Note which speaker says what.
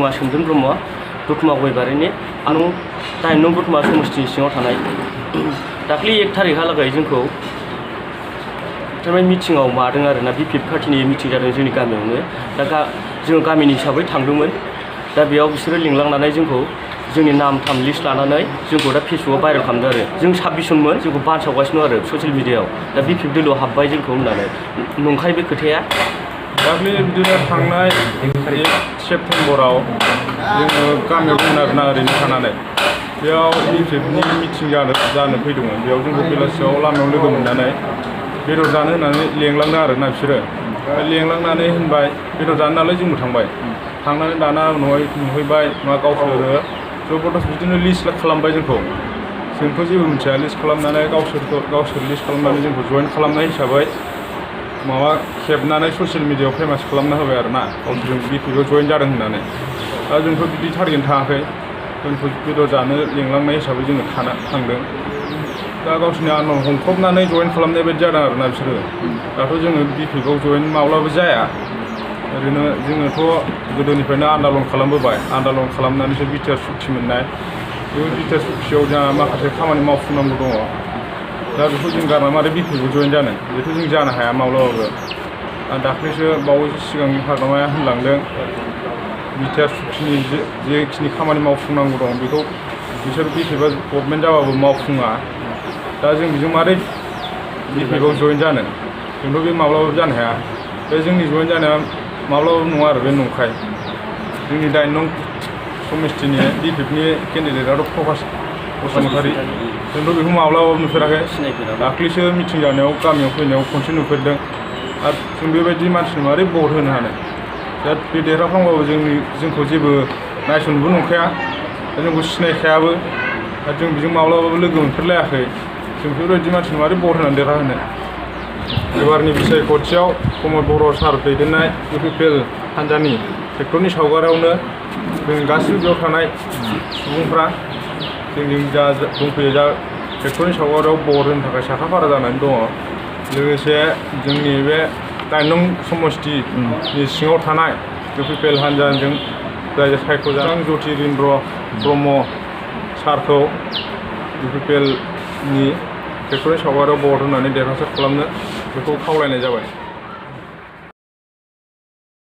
Speaker 1: मुङा सोमदोन ब्रह्म दतमा गयबारिनि आं 8 नं दतमा समस्तिनि सिङाव थानाय दाख्लै 1 तारिखहालागै जोंखौ थारमाने मिटिंआव मादों आरोना BPF पार्टिनि मिटिं जादों जोंनि गामियावनो दा जों गामिनि हिसाबै थांदोंमोन दा बेयाव बिसोरो लिंलांनानै जोंखौ जोंनि नाम थाम लिस्ट लानानै जोंखौ दा फेसबुकआव भाइरेल खालामदों आरो जों 26 जनमोन जोंखौ बानसावगासिनो आरो ससियेल मिडियाआव दा BPF दोलोआव हाबबाय जोंखौ होननानै नंखाय बे खोथाया
Speaker 2: दाख्लै बिदिनो थांनाय 1 सेप्तेम्बराव जोङो गामियाव दंमोन आरोना ओरैनो थानानै बेयाव BPFनि मिटिं जानो फैदोंमोन बेयाव जोंखौ बेलासियाव लामायाव लोगो मोननानै बेदर जानो होननानै लेंलांदों आरोना बिसोरो लेंलांनानै होनबाय बेदर जानो नालाय जोंबो थांनानै दाना उनावहाय नुहैबाय मा गावसोरो जबरदस्त बिदिनो लिस्ट खालामबाय जोंथ' जेबो मिथिया लिस्ट खालामनानै गावसोर लिस्ट खालामनानै जोंखौ जइन खालामनाय हिसाबै माबा खेबनानै ससियेल मिडियाआव फेमास खालामना होबाय आरोना गावसोर BPFआव जइन जादों होननानै दा जोंथ' बिदि टारगेट थाङाखै जोंखौ बेदर जानो लेंलांनाय हिसाबै जोङो थांदों दा गावसोरनि आनन हमख्रबनानै जइन खालामनाय बायदि जादों आरोना बिसोरो दाथ' जोङो BPFआव जइन माब्लाबो जाया ओरैनो जोङोथ' गोदोनिफ्रायनो आन्दालन खालामबोबाय आन्दालन खालामनानैसो BPF सुक्ति मोननाय बे BPF सुक्तियाव जोंहा माखासे खामानि मावफुंनांगौ दङ दा बेखौ जों गारना मारै BPFआव जइन जानो बेखौ जों जानो हाया माब्लाबाबो दाख्लैसो बावैसो सिगां हाग्रामाया होनलांदों BPF सुक्तिनि जेखिनि खामानि मावफुंनांगौ दं बेखौ बिसोर BPFआ गभर्नमेन्ट जाबाबो मावफुङा दा जों बेजों मारै BPFआव जइन जानो जोंथ' बे माब्लाबाबो जानो हाया बे जोंनि जइन जानाया माब्लाबाबो नङा आरो बे नंखाय जोंनि 8 नं समस्तिनि BPFनि केन्डिडेटआथ' प्रकाश बसुमतारी जोंथ' बेखौ माब्लाबाबो नुफेराखै दाख्लैसो मिटिं जानायाव गामियाव फैनायाव खनसे नुफेरदों आरो जों बेबायदि मानसिनो मारै भट होनो हानो दा बे देरहाफ्लांबाबो जोंखौ जेबो नायसननोबो नंखाया जोंखौ सिनायखायाबो दा जों बेजों माब्लाबाबो लोगो मोनफेरलायाखै जों बेफोरबायदि मानसिनो मारै भट होनानै देरहाहोनो एबारनि बिसायख'थियाव प्रमद बर' सार दैदेननाय BPF हान्जानि ट्रेक्टरनि सावगारियावनो जों गासिबो बेयाव थानाय सुबुंफ्रा जोंजों जा दंफैयो जा ट्रेक्टरनि सावगारियाव भट होनो थाखाय साखाफारा जानानै दङ लोगोसे जोंनि बे 8 नं समस्तिनि सिङाव थानाय BPF हान्जाजों जाय सायख'जानाय ज्योतिरिन्द्र ब्रह्म सारखौ BPFनि ट्रेक्टरनि सावगारियाव भट होनानै देरहासार खालामनो बेखौ खावलायनाय जाबाय।